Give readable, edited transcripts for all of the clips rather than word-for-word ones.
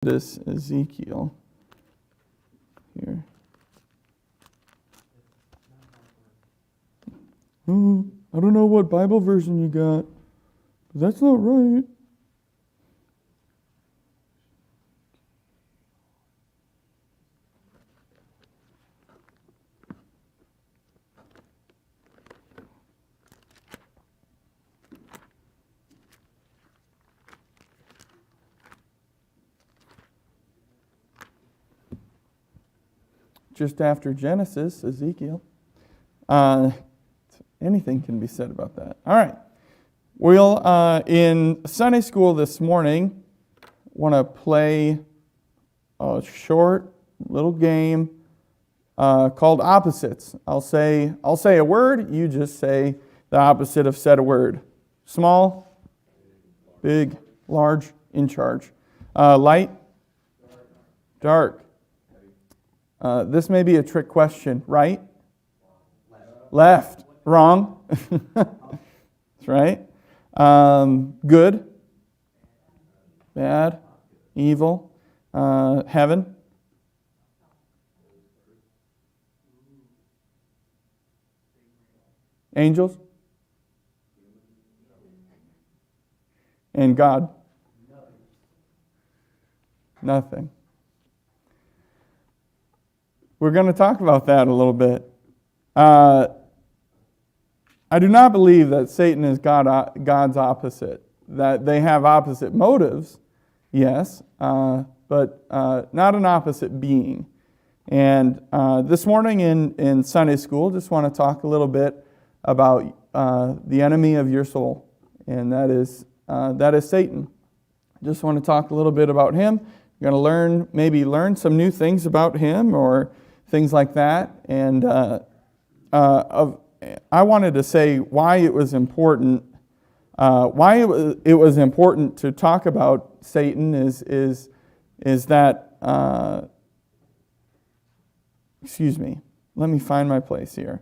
this Ezekiel here. I don't know what Bible version you got, but that's not right. Just after Genesis, Ezekiel. Anything can be said about that. All right. We'll, in Sunday school this morning, want to play a short little game called opposites. I'll say a word, you just say the opposite of said a word. Small, big, large, in charge. Light, dark. This may be a trick question. Right? Left. Wrong. That's right. Good. Bad. Evil. Heaven. Angels. And God. Nothing. We're going to talk about that a little bit. I do not believe that Satan is God's opposite. That they have opposite motives, yes, but not an opposite being. And this morning in Sunday school, just want to talk a little bit about the enemy of your soul, and that is Satan. Just want to talk a little bit about him. You're going to learn some new things about him or things like that. And I wanted to say why it was important. Why it was important to talk about Satan is that. Excuse me. Let me find my place here.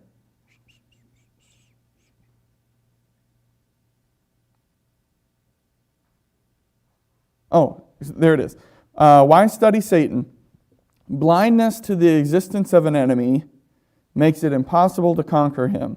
Oh, there it is. Why study Satan? Blindness to the existence of an enemy makes it impossible to conquer him.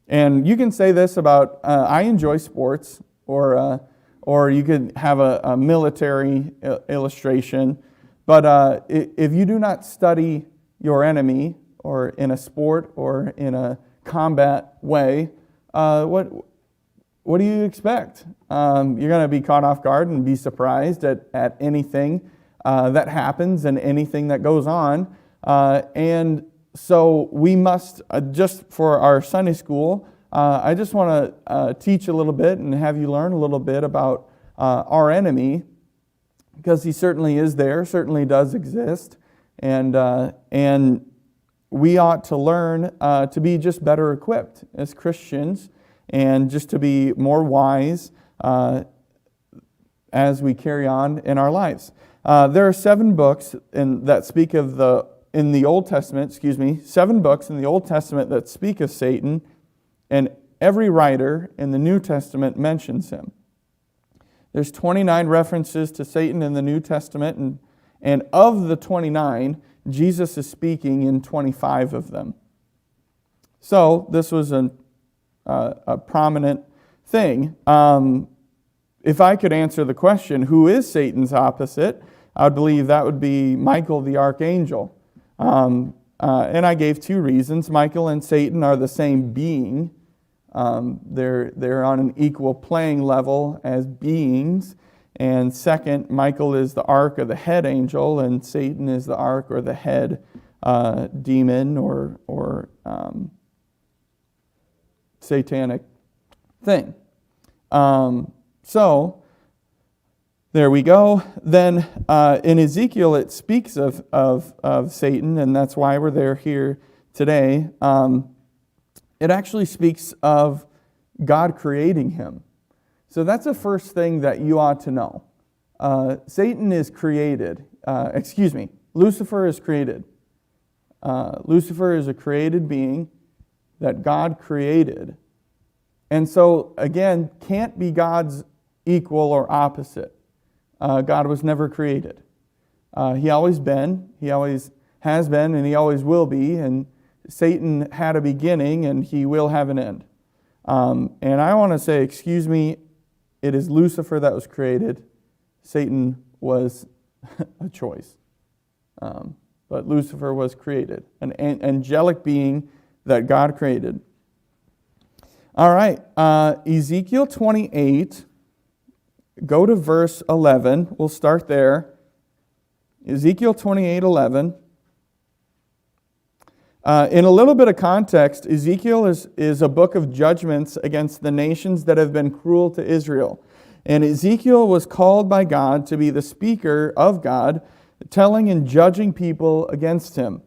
And you can say this about, I enjoy sports, or you could have a military illustration, but if you do not study your enemy, or in a sport, or in a combat way, what do you expect? You're going to be caught off guard and be surprised at anything that happens and anything that goes on. And so we must, just for our Sunday school, I just want to teach a little bit and have you learn a little bit about our enemy, because he certainly is there, certainly does exist, and we ought to learn to be just better equipped as Christians and just to be more wise as we carry on in our lives. There are 7 books that speak of in the Old Testament, 7 books in the Old Testament that speak of Satan, and every writer in the New Testament mentions him. There's 29 references to Satan in the New Testament, and of the 29, Jesus is speaking in 25 of them. So this was a prominent thing. If I could answer the question, who is Satan's opposite, I would believe that would be Michael the archangel. And I gave 2 reasons. Michael and Satan are the same being. They're on an equal playing level as beings. And second, Michael is the arch or the head angel, and Satan is the arch or the head demon or satanic thing. So there we go. Then in Ezekiel it speaks of Satan, and that's why we're there here today. It actually speaks of God creating him. So that's the first thing that you ought to know. Satan is created. Lucifer is created. Lucifer is a created being that God created. And so, again, can't be God's equal or opposite. God was never created. He always been, he always has been, and he always will be. And Satan had a beginning, and he will have an end. And I want to say, excuse me, it is Lucifer that was created. Satan was a choice. But Lucifer was created, an angelic being that God created. All right, Ezekiel 28, go to verse 11. We'll start there. Ezekiel 28:11. In a little bit of context, Ezekiel is a book of judgments against the nations that have been cruel to Israel. And Ezekiel was called by God to be the speaker of God, telling and judging people against him.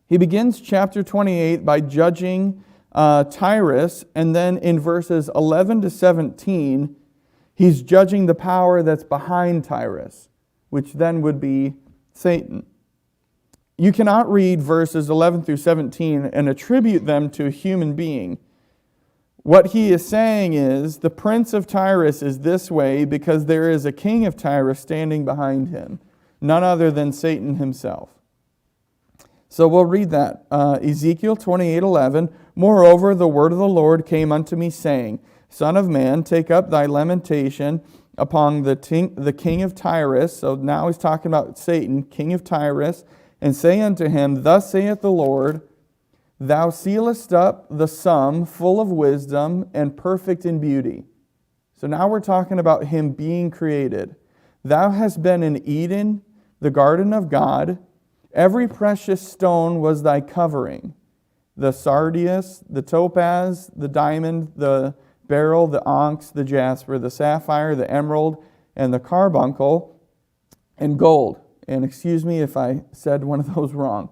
He begins chapter 28 by judging Tyrus, and then in verses 11 to 17, he's judging the power that's behind Tyrus, which then would be Satan. You cannot read verses 11 through 17 and attribute them to a human being. What he is saying is, the prince of Tyrus is this way because there is a king of Tyrus standing behind him, none other than Satan himself. So we'll read that. Ezekiel 28:11. Moreover, the word of the Lord came unto me, saying, Son of man, take up thy lamentation upon the king of Tyrus. So now he's talking about Satan, king of Tyrus, and say unto him, Thus saith the Lord, Thou sealest up the sum, full of wisdom and perfect in beauty. So now we're talking about him being created. Thou hast been in Eden, the garden of God. Every precious stone was thy covering. The sardius, the topaz, the diamond, the beryl, the onyx, the jasper, the sapphire, the emerald, and the carbuncle, and gold. And excuse me if I said one of those wrong.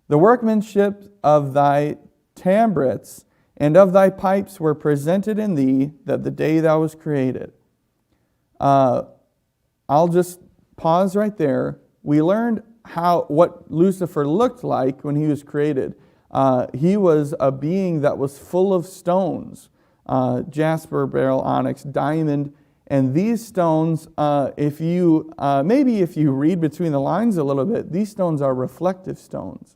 The workmanship of thy tambrets and of thy pipes were presented in thee that the day thou was created. I'll just pause right there. We learned what Lucifer looked like when he was created. He was a being that was full of stones. Jasper, beryl, onyx, diamond. And these stones, if you read between the lines a little bit, these stones are reflective stones.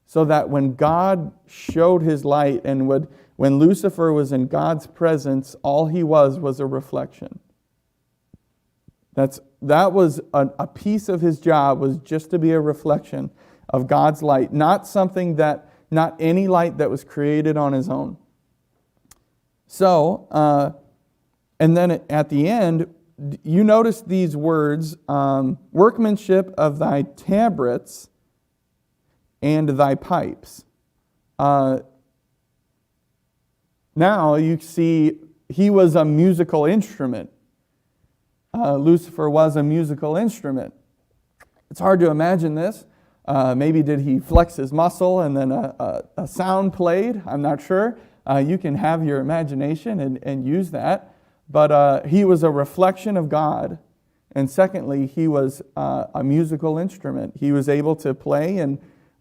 So that when God showed his light and when Lucifer was in God's presence, all he was a reflection. That was a piece of his job, was just to be a reflection of God's light, not any light that was created on his own. So, and then at the end, you notice these words, workmanship of thy tabrets and thy pipes. Now you see he was a musical instrument. Lucifer was a musical instrument. It's hard to imagine this. Maybe did he flex his muscle and then a sound played? I'm not sure. You can have your imagination and use that. But he was a reflection of God. And secondly, he was a musical instrument. He was able to play and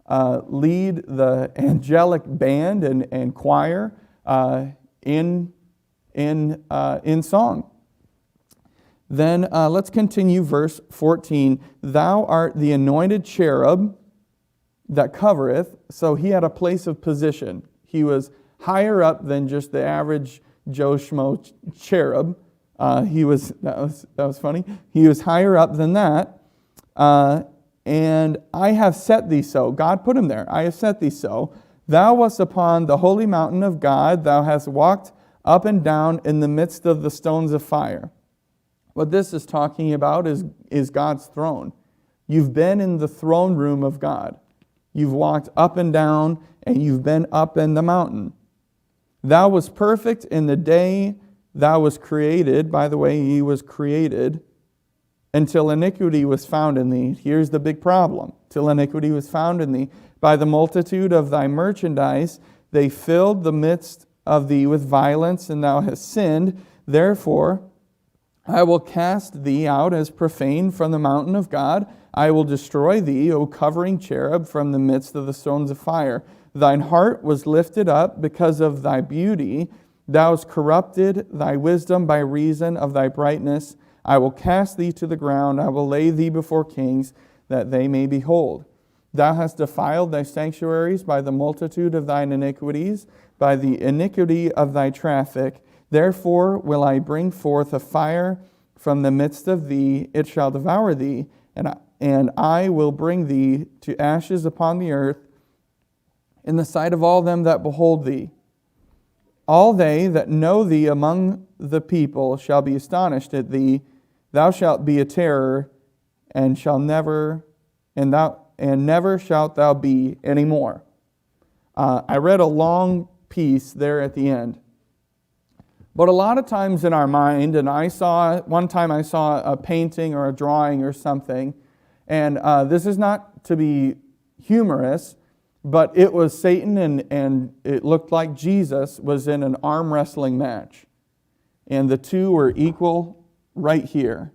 lead the angelic band and choir in song. Then let's continue verse 14. Thou art the anointed cherub that covereth. So he had a place of position. He was higher up than just the average Joe Schmo cherub. That was funny. He was higher up than that. And I have set thee so. God put him there. I have set thee so. Thou wast upon the holy mountain of God. Thou hast walked up and down in the midst of the stones of fire. What this is talking about is God's throne. You've been in the throne room of God. You've walked up and down, and you've been up in the mountain. Thou was perfect in the day thou was created. By the way, he was created until iniquity was found in thee. Here's the big problem. Till iniquity was found in thee. By the multitude of thy merchandise, they filled the midst of thee with violence, and thou hast sinned. Therefore, I will cast thee out as profane from the mountain of God. I will destroy thee, O covering cherub, from the midst of the stones of fire. Thine heart was lifted up because of thy beauty. Thou hast corrupted thy wisdom by reason of thy brightness. I will cast thee to the ground. I will lay thee before kings, that they may behold. Thou hast defiled thy sanctuaries by the multitude of thine iniquities, by the iniquity of thy traffic. Therefore will I bring forth a fire from the midst of thee. It shall devour thee, and I will bring thee to ashes upon the earth in the sight of all them that behold thee. All they that know thee among the people shall be astonished at thee. Thou shalt be a terror, and never shalt thou be any more. I read a long piece there at the end. But a lot of times in our mind, and one time I saw a painting or a drawing or something, and this is not to be humorous, but it was Satan and it looked like Jesus was in an arm wrestling match. And the two were equal right here.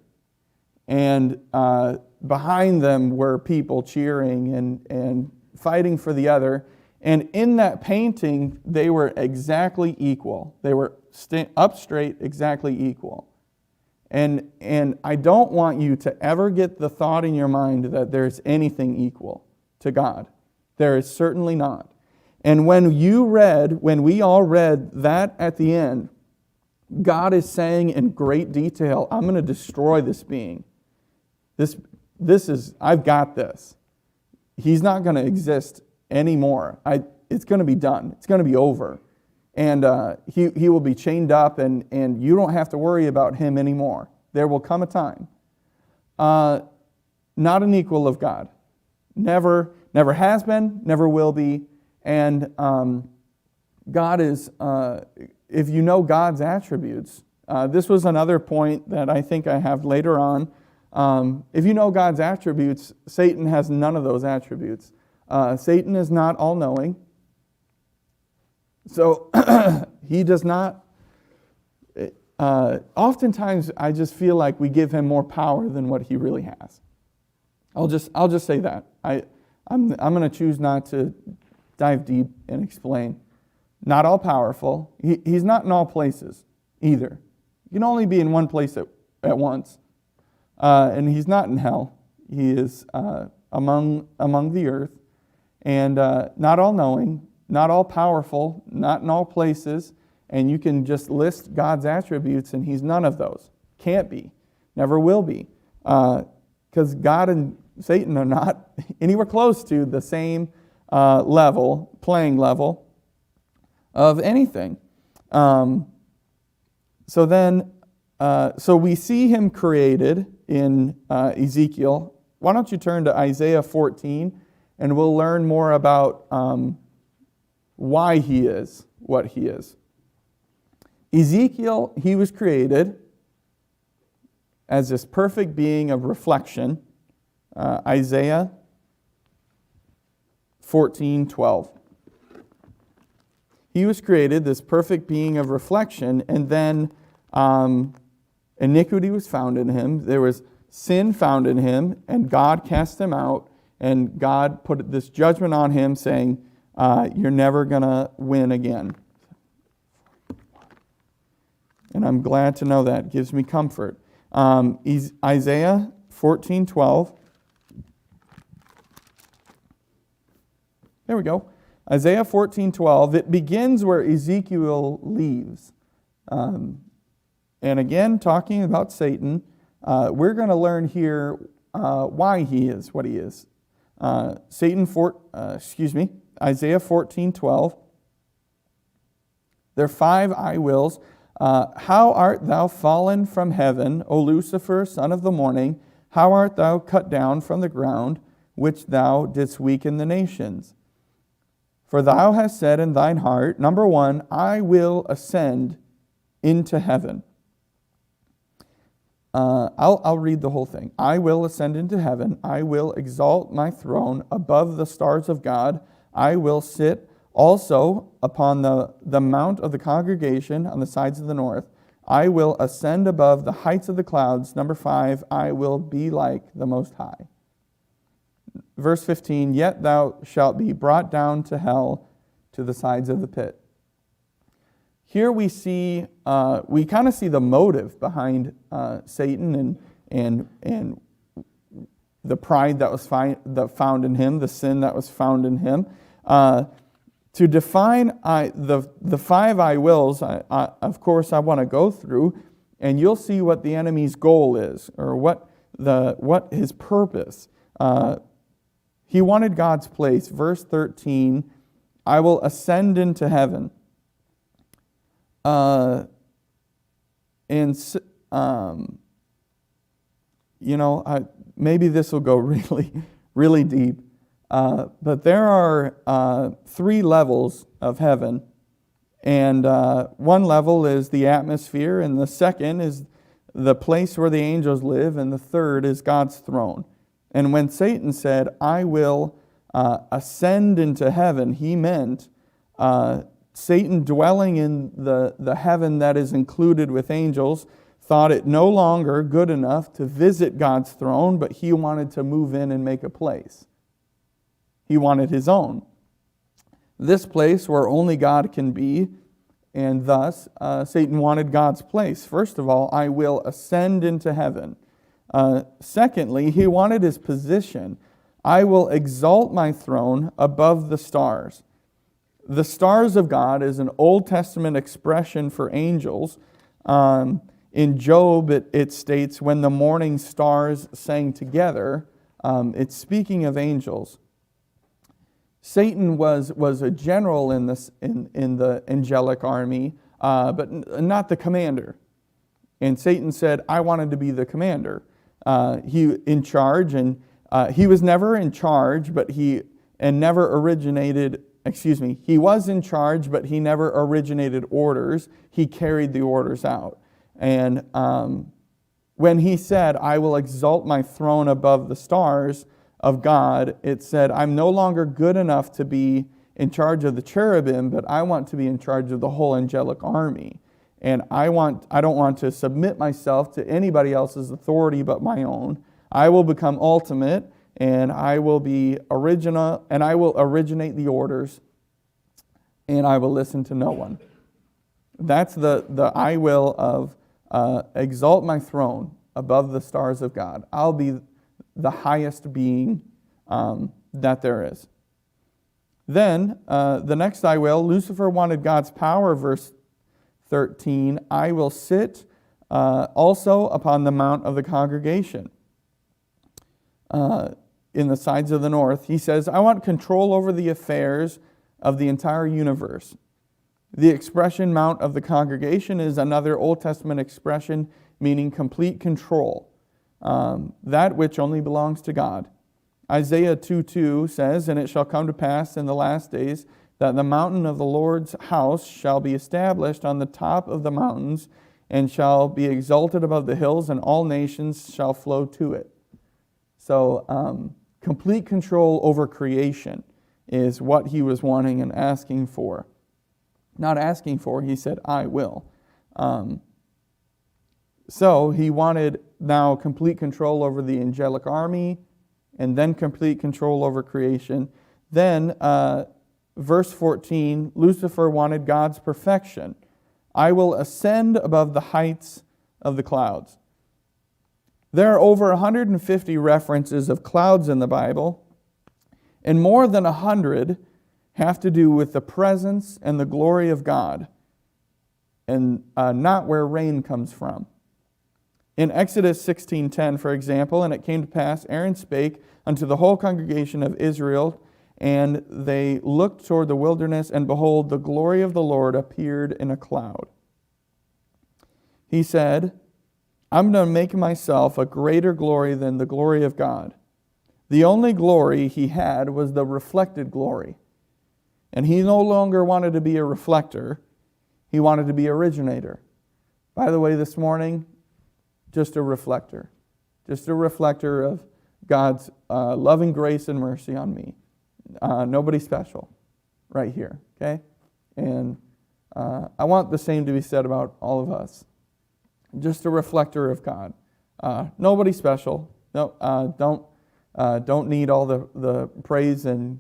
And behind them were people cheering and fighting for the other. And in that painting, they were exactly equal. They were up straight, exactly equal. And I don't want you to ever get the thought in your mind that there's anything equal to God. There is certainly not. And when we all read that at the end, God is saying in great detail, I'm going to destroy this being. I've got this. He's not going to exist anymore. It's going to be done. It's going to be over. And he will be chained up, and you don't have to worry about him anymore. There will come a time. Not an equal of God. Never has been, never will be. And God is, if you know God's attributes, this was another point that I think I have later on. If you know God's attributes, Satan has none of those attributes. Satan is not all-knowing. So he does not, oftentimes I just feel like we give him more power than what he really has. I'll just say that. I'm going to choose not to dive deep and explain. Not all powerful. He's not in all places either. You can only be in one place at once. And he's not in hell. He is among the earth. And not all knowing, not all powerful, not in all places. And you can just list God's attributes, and he's none of those. Can't be. Never will be. Because God and Satan are not anywhere close to the same playing level of anything. So we see him created in Ezekiel. Why don't you turn to Isaiah 14, and we'll learn more about why he is what he is. Ezekiel, he was created as this perfect being of reflection. Isaiah 14:12. He was created, this perfect being of reflection, and then iniquity was found in him. There was sin found in him, and God cast him out, and God put this judgment on him, saying, you're never going to win again. And I'm glad to know that. It gives me comfort. Isaiah 14:12. There we go. Isaiah 14:12. It begins where Ezekiel leaves. And again, talking about Satan, we're going to learn here why he is what he is. Isaiah 14:12. There are 5 I wills. How art thou fallen from heaven, O Lucifer, son of the morning? How art thou cut down from the ground, which thou didst weaken the nations? For thou hast said in thine heart, number 1, I will ascend into heaven. I'll read the whole thing. I will ascend into heaven. I will exalt my throne above the stars of God. I will sit also upon the mount of the congregation on the sides of the north. I will ascend above the heights of the clouds. Number 5, I will be like the Most High. Verse 15, yet thou shalt be brought down to hell, to the sides of the pit. here we see, we kind of see the motive behind Satan and the pride that was found in him, the sin that was found in him. To define the five I wills, of course, I want to go through, and you'll see what the enemy's goal is, or what his purpose. He wanted God's place. Verse 13, I will ascend into heaven. Maybe this will go really, really deep. But there are 3 levels of heaven. And one level is the atmosphere, and the second is the place where the angels live, and the third is God's throne. And when Satan said, I will ascend into heaven, he meant Satan dwelling in the heaven that is included with angels, thought it no longer good enough to visit God's throne, but he wanted to move in and make a place. He wanted his own. This place where only God can be, and thus Satan wanted God's place. First of all, I will ascend into heaven. Secondly, he wanted his position. I will exalt my throne above the stars. The stars of God is an Old Testament expression for angels. In Job, it states, when the morning stars sang together, it's speaking of angels. Satan was a general in the angelic army, but not the commander. And Satan said, I wanted to be the commander. He in charge, and he was never in charge, but he was in charge, but he never originated orders. He carried the orders out. And when he said, I will exalt my throne above the stars of God, it said, I'm no longer good enough to be in charge of the cherubim, but I want to be in charge of the whole angelic army. And I don't want to submit myself to anybody else's authority but my own. I will become ultimate, and I will be original, and I will originate the orders, and I will listen to no one. That's the I will of exalt my throne above the stars of God. I'll be the highest being that there is. Then, the next I will, Lucifer wanted God's power, verse 13. I will sit also upon the mount of the congregation in the sides of the north. He says, I want control over the affairs of the entire universe. The expression mount of the congregation is another Old Testament expression meaning complete control. That which only belongs to God. Isaiah 2:2 says, and it shall come to pass in the last days that the mountain of the Lord's house shall be established on the top of the mountains and shall be exalted above the hills, and all nations shall flow to it. So complete control over creation is what he was wanting and asking for. Not asking for, he said, I will. So he wanted now complete control over the angelic army, and then complete control over creation. Then, verse 14, Lucifer wanted God's perfection. I will ascend above the heights of the clouds. There are over 150 references of clouds in the Bible, and more than 100 have to do with the presence and the glory of God, and not where rain comes from. In Exodus 16:10, for example, and it came to pass, Aaron spake unto the whole congregation of Israel, and they looked toward the wilderness, and behold, the glory of the Lord appeared in a cloud. He said, I'm going to make myself a greater glory than the glory of God. The only glory he had was the reflected glory. And he no longer wanted to be a reflector. He wanted to be originator. By the way, this morning, just a reflector. Just a reflector of God's loving grace and mercy on me. Nobody special right here, okay? And I want the same to be said about all of us. Just a reflector of God. Nobody special. No, don't need all the praise and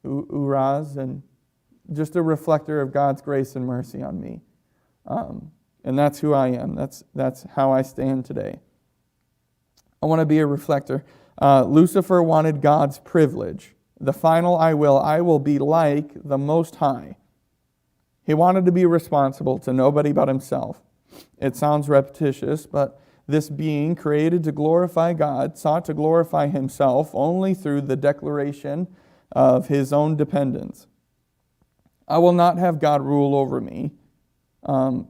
hoorahs and just a reflector of God's grace and mercy on me. And that's who I am. That's how I stand today. I want to be a reflector. Lucifer wanted God's privilege. The final I will be like the Most High. He wanted to be responsible to nobody but himself. It sounds repetitious, but this being created to glorify God sought to glorify himself only through the declaration of his own dependence. I will not have God rule over me.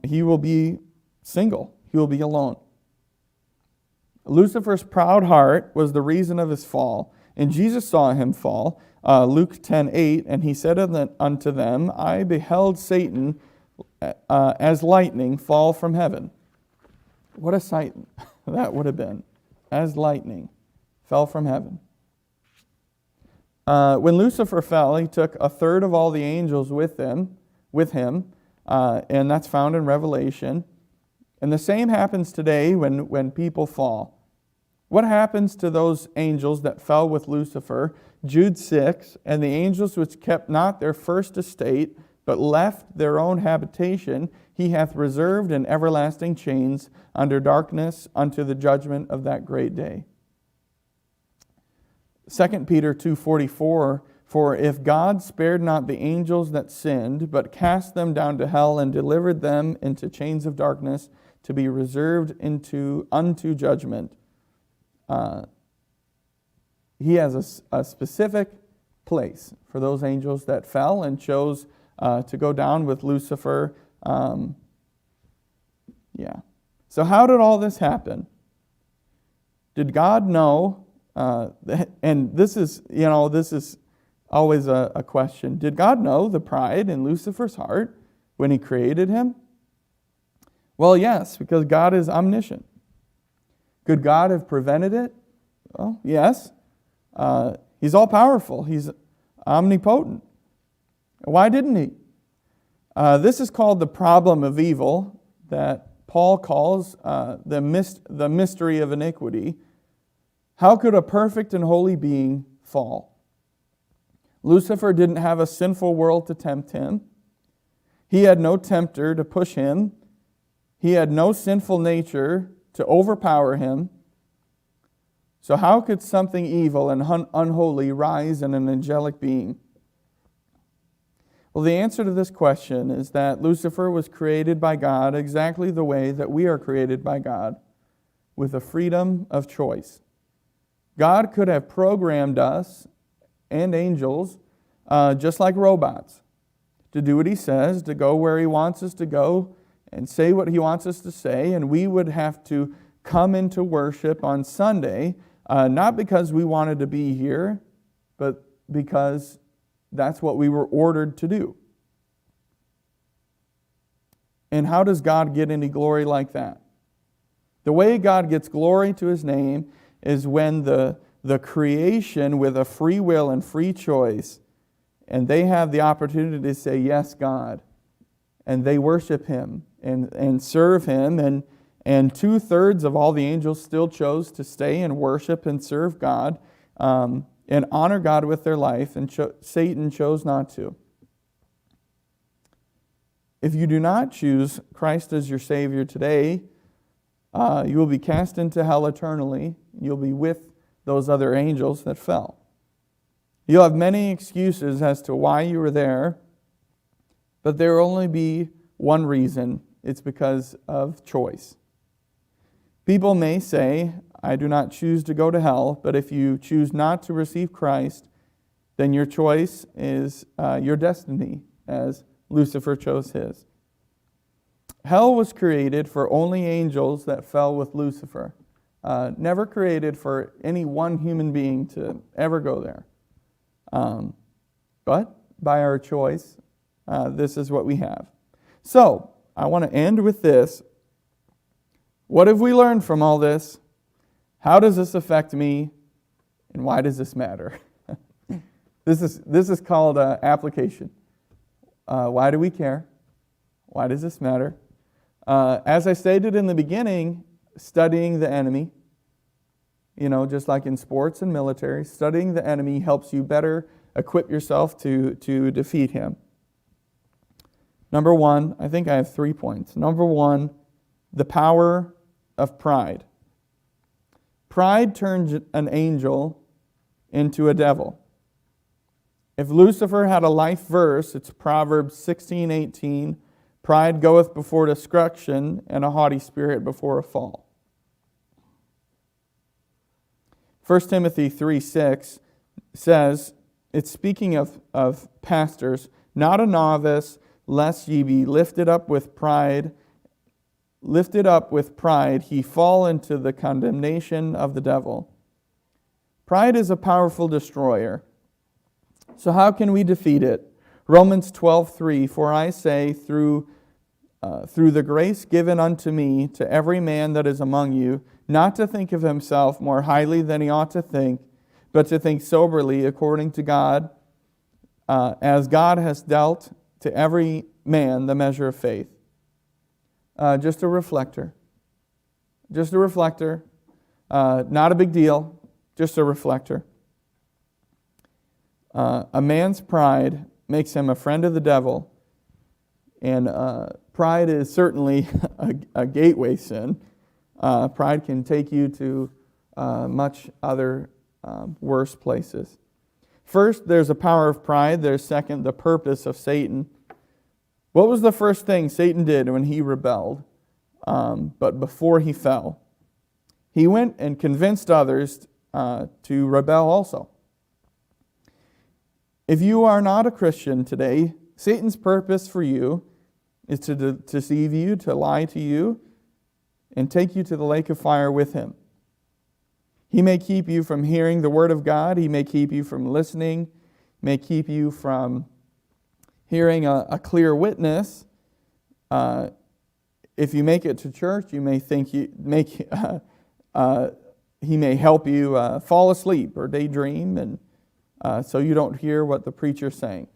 He will be single. He will be alone. Lucifer's proud heart was the reason of his fall, and Jesus saw him fall. Luke 10:8, and he said unto them, I beheld Satan as lightning fall from heaven. What a sight that would have been. As lightning fell from heaven. When Lucifer fell, he took a third of all the angels with him, and that's found in Revelation. And the same happens today when people fall. What happens to those angels that fell with Lucifer? Jude 6, and the angels which kept not their first estate, but left their own habitation, he hath reserved in everlasting chains under darkness unto the judgment of that great day. 2 Peter 2:44, for if God spared not the angels that sinned, but cast them down to hell and delivered them into chains of darkness to be reserved unto judgment. He has a specific place for those angels that fell and chose to go down with Lucifer. So how did all this happen? Did God know? And this is always a question. Did God know the pride in Lucifer's heart when he created him? Well, yes, because God is omniscient. Could God have prevented it? Well, yes. He's all-powerful. He's omnipotent. Why didn't he? This is called the problem of evil that Paul calls the mystery of iniquity. How could a perfect and holy being fall? Lucifer didn't have a sinful world to tempt him. He had no tempter to push him. He had no sinful nature to overpower him. So how could something evil and unholy rise in an angelic being? Well, the answer to this question is that Lucifer was created by God exactly the way that we are created by God, with a freedom of choice. God could have programmed us and angels just like robots to do what he says, to go where he wants us to go, and say what he wants us to say, and we would have to come into worship on Sunday, not because we wanted to be here, but because that's what we were ordered to do. And how does God get any glory like that? The way God gets glory to his name is when the creation with a free will and free choice, and they have the opportunity to say, yes, God, and they worship him and serve him, and 2/3 of all the angels still chose to stay and worship and serve God and honor God with their life, and Satan chose not to. If you do not choose Christ as your Savior today, you will be cast into hell eternally. You'll be with those other angels that fell. You'll have many excuses as to why you were there, but there will only be one reason. It's because of choice. People may say, I do not choose to go to hell, but if you choose not to receive Christ, then your choice is your destiny, as Lucifer chose his. Hell was created for only angels that fell with Lucifer. Never created for any one human being to ever go there. But by our choice, this is what we have. So, I want to end with this. What have we learned from all this? How does this affect me? And why does this matter? This is called application. Why do we care? Why does this matter? As I stated in the beginning, studying the enemy, just like in sports and military, studying the enemy helps you better equip yourself to defeat him. Number one, I think I have 3 points. Number one, the power of pride. Pride turns an angel into a devil. If Lucifer had a life verse, it's Proverbs 16:18. Pride goeth before destruction, and a haughty spirit before a fall. 1 Timothy 3:6 says, it's speaking of pastors, not a novice, lest ye be lifted up with pride, he fall into the condemnation of the devil. Pride is a powerful destroyer. So how can we defeat it? Romans 12:3, for I say, through the grace given unto me, to every man that is among you, not to think of himself more highly than he ought to think, but to think soberly according to God, as God has dealt to every man the measure of faith. Just a reflector. Just a reflector. Not a big deal. Just a reflector. A man's pride makes him a friend of the devil. And pride is certainly a gateway sin. Pride can take you to much other worse places. First, there's a power of pride. There's second, the purpose of Satan. What was the first thing Satan did when he rebelled? But before he fell, he went and convinced others to rebel also. If you are not a Christian today, Satan's purpose for you is to deceive you, to lie to you, and take you to the lake of fire with him. He may keep you from hearing the word of God. He may keep you from listening. May keep you from hearing a clear witness. If you make it to church, you may think he may help you fall asleep or daydream, and so you don't hear what the preacher's saying.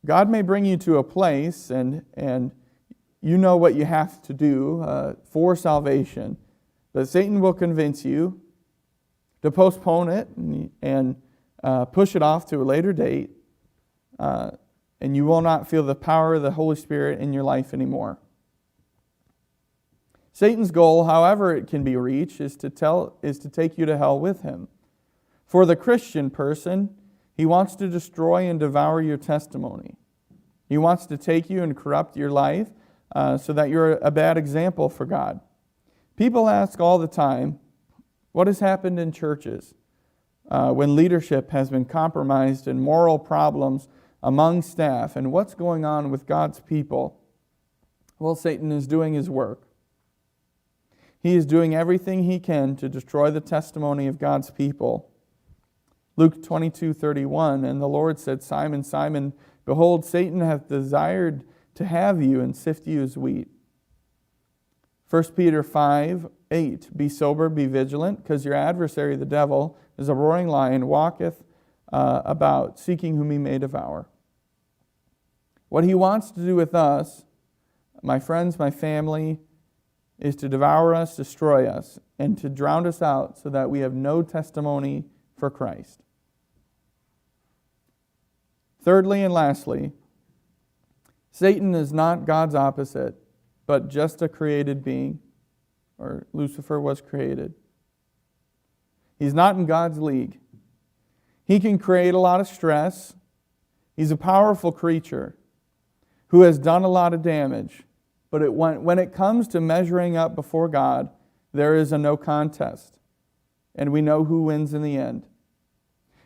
God may bring you to a place, and you know what you have to do for salvation, but Satan will convince you to postpone it and push it off to a later date, and you will not feel the power of the Holy Spirit in your life anymore. Satan's goal, however it can be reached, is to take you to hell with him. For the Christian person, he wants to destroy and devour your testimony. He wants to take you and corrupt your life so that you're a bad example for God. People ask all the time, what has happened in churches when leadership has been compromised and moral problems among staff, and what's going on with God's people? Well, Satan is doing his work. He is doing everything he can to destroy the testimony of God's people. Luke 22:31, and the Lord said, Simon, Simon, behold, Satan hath desired to have you and sift you as wheat. 1 Peter 5:8, be sober, be vigilant, because your adversary, the devil, is a roaring lion, walketh about, seeking whom he may devour. What he wants to do with us, my friends, my family, is to devour us, destroy us, and to drown us out so that we have no testimony for Christ. Thirdly and lastly, Satan is not God's opposite, but just a created being, or Lucifer was created. He's not in God's league. He can create a lot of stress. He's a powerful creature who has done a lot of damage. But when it comes to measuring up before God, there is a no contest. And we know who wins in the end.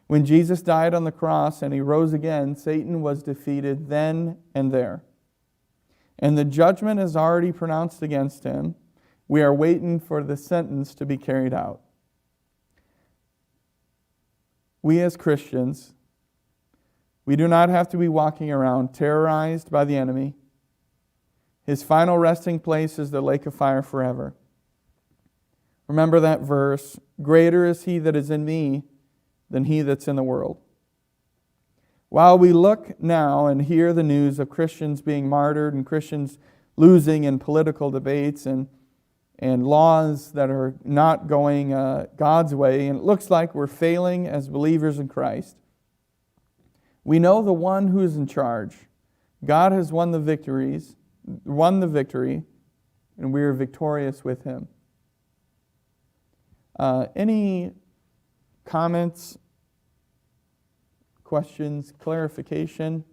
When Jesus died on the cross and he rose again, Satan was defeated then and there. And the judgment is already pronounced against him. We are waiting for the sentence to be carried out. We as Christians, we do not have to be walking around terrorized by the enemy. His final resting place is the lake of fire forever. Remember that verse, greater is he that is in me than he that's in the world. While we look now and hear the news of Christians being martyred and Christians losing in political debates and laws that are not going God's way, and it looks like we're failing as believers in Christ, We know the one who is in charge. God has won the victory, and we are victorious with him. Any comments, questions, clarification?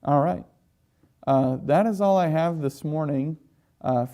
All right. That is all I have this morning for